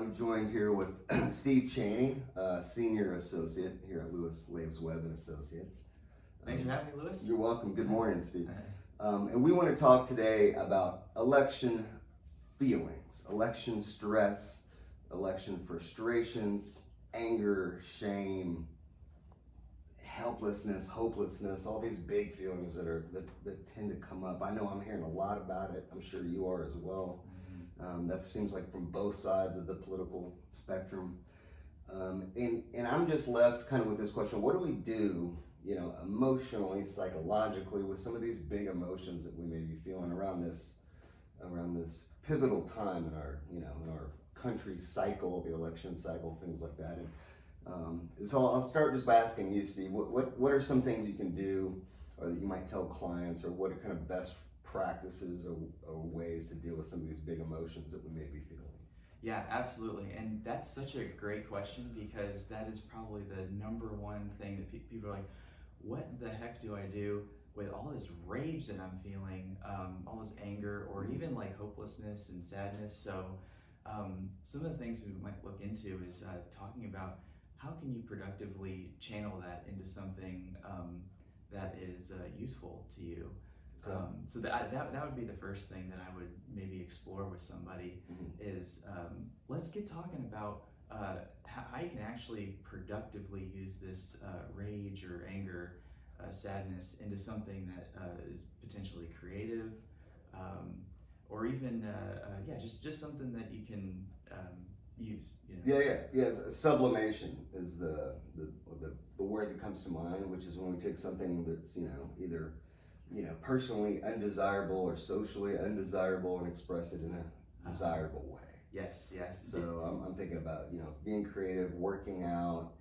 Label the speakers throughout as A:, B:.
A: I'm joined here with Steve Chaney, Senior Associate here at Laves-Webb and Associates.
B: Thanks for having me, Lewis.
A: You're welcome. Good morning, Steve. And we want to talk today about election feelings, election stress, election frustrations, anger, shame, helplessness, hopelessness, all these big feelings that tend to come up. I know I'm hearing a lot about it. I'm sure you are as well. That seems like from both sides of the political spectrum. And I'm just left kind of with this question: what do we do, emotionally, psychologically, with some of these big emotions that we may be feeling around this pivotal time in our, in our country's cycle, the election cycle, things like that. And so I'll start just by asking you, Steve, what are some things you can do, or that you might tell clients, or what are kind of best practices or ways to deal with some of these big emotions that we may be feeling?
B: Yeah, absolutely. And that's such a great question, because that is probably the number one thing that people are like, what the heck do I do with all this rage that I'm feeling, all this anger, or even like hopelessness and sadness? So some of the things we might look into is talking about how can you productively channel that into something that is useful to you. So that would be the first thing that I would maybe explore with somebody, is let's get talking about how you can actually productively use this rage or anger, sadness into something that is potentially creative, or even just something that you can use.
A: Yeah. Sublimation is the word that comes to mind, which is when we take something that's either personally undesirable or socially undesirable and express it in a desirable way.
B: Yes.
A: So I'm thinking about being creative, working out,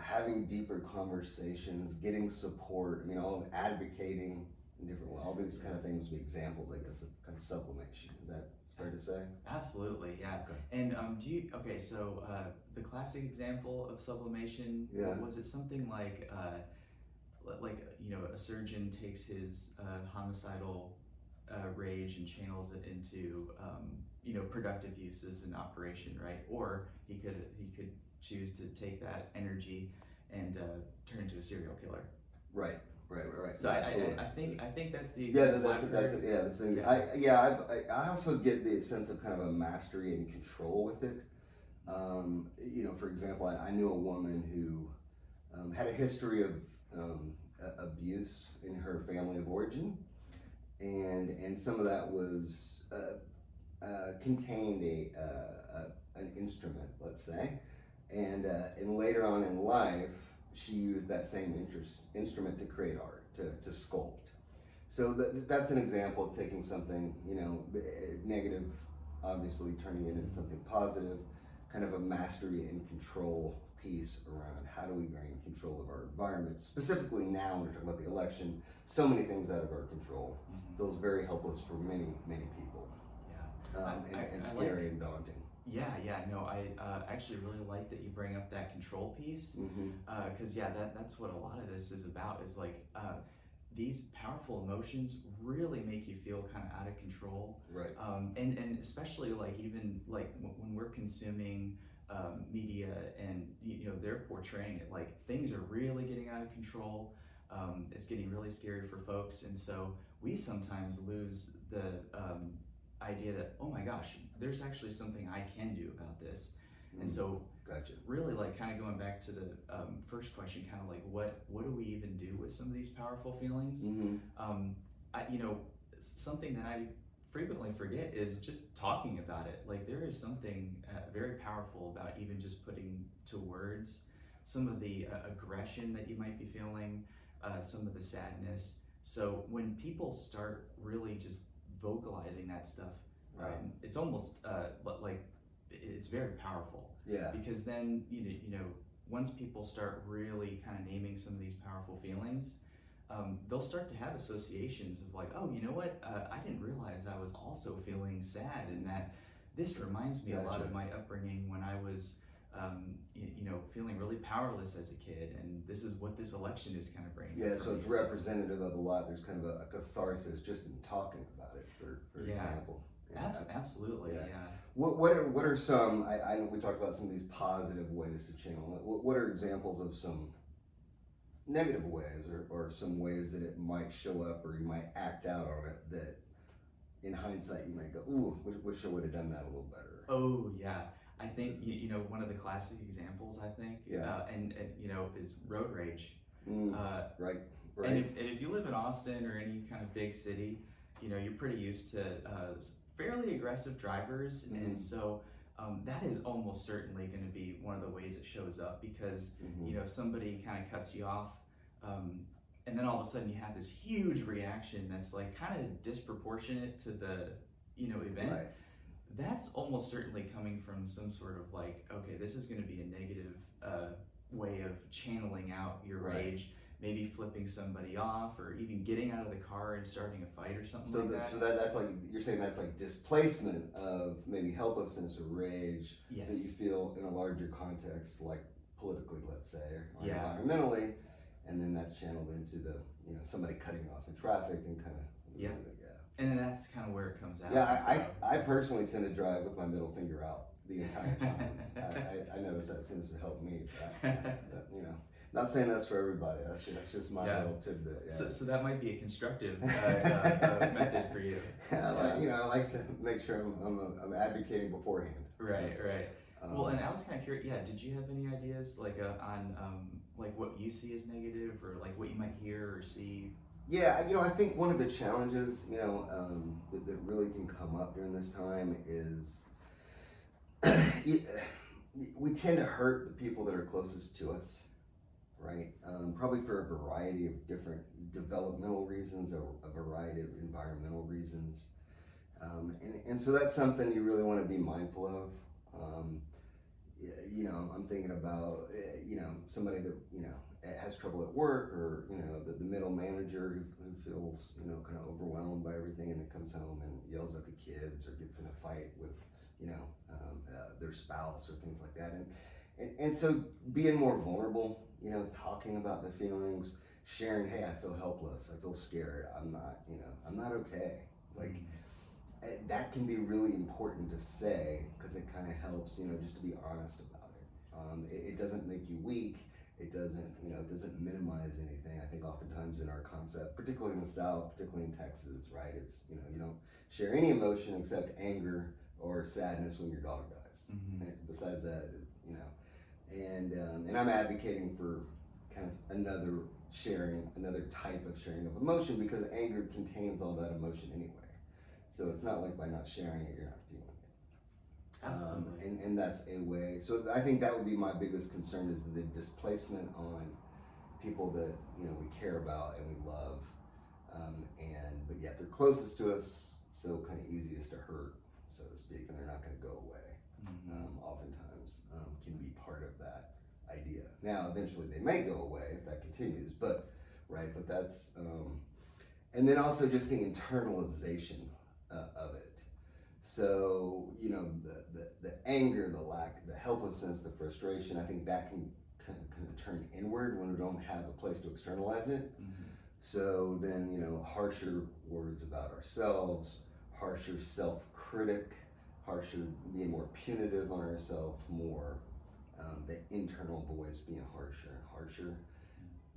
A: having deeper conversations, getting support. All advocating in different ways. All these kind of things would be examples, I guess, of kind of sublimation. Is that fair to say?
B: Absolutely, yeah.
A: Okay.
B: And so the classic example of sublimation, was it something like a surgeon takes his homicidal rage and channels it into productive use as an operation, right? Or he could choose to take that energy and turn into a serial killer.
A: Right.
B: So I think that's the example.
A: I also get the sense of kind of a mastery and control with it. For example, I knew a woman who had a history of abuse in her family of origin, and some of that was contained an instrument, let's say, and later on in life she used that same instrument to create art, to sculpt. So that's an example of taking something negative, obviously turning it into something positive, kind of a mastery and control piece around how do we gain control of our environment. Specifically now, when we're talking about the election, so many things out of our control. Feels very helpless for many people. And scary and daunting.
B: I actually really like that you bring up that control piece, because that's what a lot of this is about, is like these powerful emotions really make you feel kind of out of control,
A: right?
B: And especially like even like when we're consuming media, and they're portraying it like things are really getting out of control. It's getting really scary for folks, and so we sometimes lose the idea that, oh my gosh, there's actually something I can do about this. And so
A: gotcha.
B: Really, like, kind of going back to the first question, kind of like what do we even do with some of these powerful feelings? Something that I frequently forget is just talking about it. Like, there is something very powerful about even just putting to words some of the aggression that you might be feeling, some of the sadness. So when people start really just vocalizing that stuff, it's almost like it's very powerful.
A: Yeah.
B: Because then once people start really kind of naming some of these powerful feelings, they'll start to have associations of like, oh, you know what? I didn't realize I was also feeling sad, and that this reminds me a lot of my upbringing when I was feeling really powerless as a kid, and this is what this election is kind of bringing.
A: Yeah, so it's representative of a lot. There's kind of a catharsis just in talking about it, for example.
B: Absolutely,
A: Yeah.
B: yeah.
A: What are some? I know we talked about some of these positive ways to channel it. What are examples of some negative ways, or some ways that it might show up, or you might act out on it that, in hindsight, you might go, "Ooh, wish I would have done that a little better."
B: Oh yeah, I think one of the classic examples I think,
A: Yeah.
B: and is road rage.
A: Mm,
B: Uh,
A: right.
B: and
A: Right.
B: if you live in Austin or any kind of big city, you're pretty used to fairly aggressive drivers, and so that is almost certainly going to be one of the ways it shows up because if somebody kind of cuts you off. And then all of a sudden you have this huge reaction that's like kind of disproportionate to the event.
A: Right.
B: That's almost certainly coming from some sort of like, okay, this is going to be a negative way of channeling out your
A: Right.
B: rage, maybe flipping somebody off or even getting out of the car and starting a fight or something like that.
A: So that's like, you're saying that's like displacement of maybe helplessness or rage
B: Yes.
A: that you feel in a larger context, like politically, let's say, or
B: Yeah.
A: environmentally, and then that's channeled into the somebody cutting off in traffic and kind of
B: Yeah.
A: it.
B: And then that's kind of where it comes out.
A: Yeah,
B: so.
A: I personally tend to drive with my middle finger out the entire time. I notice that seems to help me. Not saying that's for everybody. That's just my little tidbit. Yeah.
B: So that might be a constructive method for you.
A: I like to make sure I'm advocating beforehand.
B: Right. Well, and I was kind of curious. Yeah, did you have any ideas like on like what you see as negative, or like what you might hear or see?
A: Yeah, I think one of the challenges that really can come up during this time is we tend to hurt the people that are closest to us, right? Probably for a variety of different developmental reasons or a variety of environmental reasons. And so that's something you really want to be mindful of. I'm thinking about, somebody that, has trouble at work, or, the middle manager who feels, kind of overwhelmed by everything, and then comes home and yells at the kids or gets in a fight with, their spouse or things like that. And so being more vulnerable, talking about the feelings, sharing, hey, I feel helpless, I feel scared, I'm not okay. Like, that can be really important to say, because it kind of helps, just to be honest about it. It doesn't make you weak. It doesn't minimize anything. I think oftentimes in our concept, particularly in the South, particularly in Texas, right? It's, you don't share any emotion except anger or sadness when your dog dies. And besides that, and I'm advocating for kind of another type of sharing of emotion, because anger contains all that emotion anyway. So it's not like by not sharing it, you're not feeling it.
B: Absolutely.
A: And that's a way. So I think that would be my biggest concern, is the displacement on people that we care about and we love, but yet they're closest to us, so kind of easiest to hurt, so to speak, and they're not going to go away. Oftentimes can be part of that idea. Now, eventually they may go away if that continues, but that's and then also just the internalization of it. So the anger, the lack, the helplessness, the frustration, I think that can kind of turn inward when we don't have a place to externalize it. So then harsher words about ourselves, harsher self-critic, harsher, being more punitive on ourselves, more the internal voice being harsher and harsher.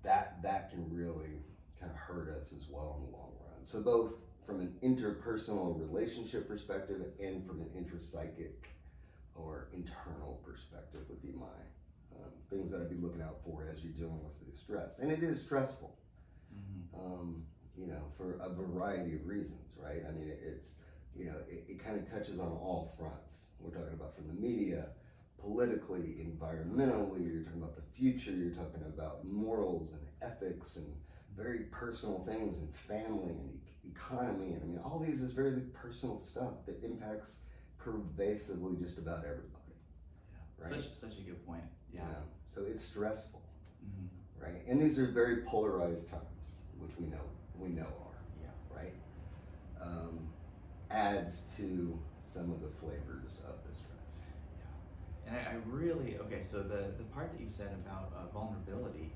A: That can really kind of hurt us as well in the long run. So both from an interpersonal relationship perspective and from an intrapsychic or internal perspective would be my things that I'd be looking out for as you're dealing with the stress. And it is stressful, for a variety of reasons, right? I mean, it's, it kind of touches on all fronts. We're talking about from the media, politically, environmentally, you're talking about the future, you're talking about morals and ethics and very personal things, and family and economy, and I mean, all these is very personal stuff that impacts pervasively just about everybody.
B: Yeah. Right? Such a good point. Yeah.
A: So it's stressful, right? And these are very polarized times, which we know are.
B: Yeah.
A: Right. Adds to some of the flavors of the stress.
B: And I really, okay, so the part that you said about vulnerability,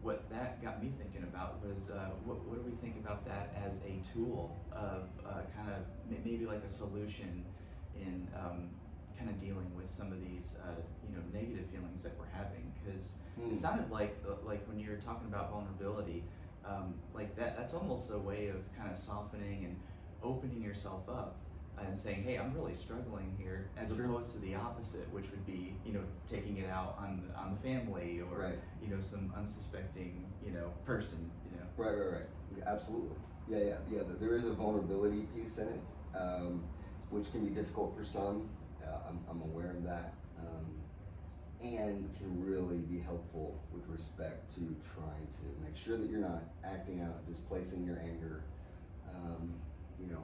B: what that got me thinking about was what do we think about that as a tool of kind of maybe like a solution in kind of dealing with some of these negative feelings that we're having? Because it sounded like when you were talking about vulnerability, like that's almost a way of kind of softening and opening yourself up and saying, hey, I'm really struggling here, as opposed to the opposite, which would be, taking it out on the family or,
A: Right.
B: Some unsuspecting, person,
A: Right. Yeah, absolutely. Yeah. There is a vulnerability piece in it, which can be difficult for some. I'm aware of that, and can really be helpful with respect to trying to make sure that you're not acting out, displacing your anger,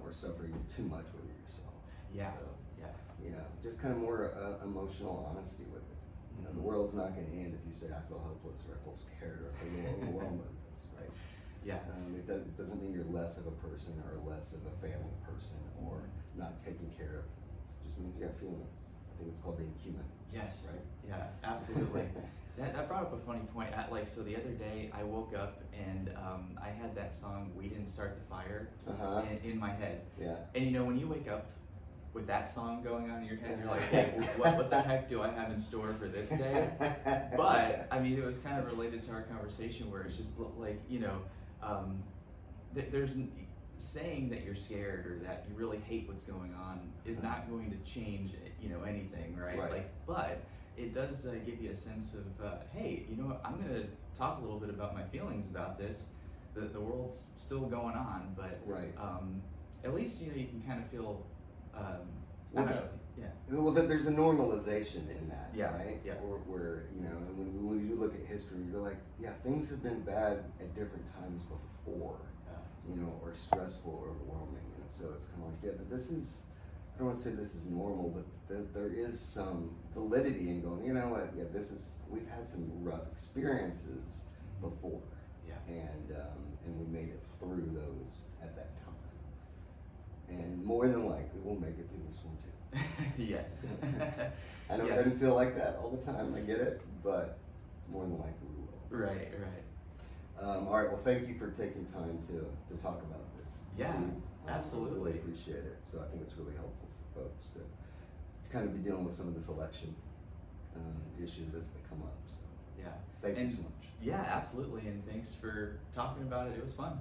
A: or suffering too much with it yourself.
B: Yeah.
A: So,
B: yeah.
A: just kind of more emotional honesty with it. The world's not going to end if you say, I feel helpless, or I feel scared, or I feel a little overwhelmed by this, right?
B: Yeah.
A: It doesn't mean you're less of a person or less of a family person or not taking care of things. It just means you got feelings. I think it's called being human.
B: Yes.
A: Right?
B: Yeah, absolutely. That brought up a funny point. So the other day I woke up and I had that song "We Didn't Start the Fire" in my head.
A: Yeah.
B: And when you wake up with that song going on in your head, you're like, hey, what the heck do I have in store for this day? But I mean, it was kind of related to our conversation where it's just like, there's saying that you're scared or that you really hate what's going on is not going to change, anything, right?
A: Right.
B: But it does give you a sense of, hey, I'm going to talk a little bit about my feelings about this. The world's still going on, but
A: Right.
B: At least you can kind of feel.
A: Well, there's a normalization in that, right?
B: Yeah.
A: Where and when you look at history, you're like, yeah, things have been bad at different times before, or stressful or overwhelming, and so it's kind of like, but this is. I don't want to say this is normal, but there is some validity in going, we've had some rough experiences before, and we made it through those at that time, and more than likely we'll make it through this one too.
B: Yes.
A: I know it doesn't feel like that all the time, I get it, but more than likely we will.
B: Right.
A: All right, well, thank you for taking time to talk about this,
B: Yeah,
A: Steve.
B: absolutely.
A: I really appreciate it. So I think it's really helpful for folks to kind of be dealing with some of this election issues as they come up. So
B: yeah,
A: thank you so much.
B: Yeah, absolutely, and thanks for talking about it. It was fun.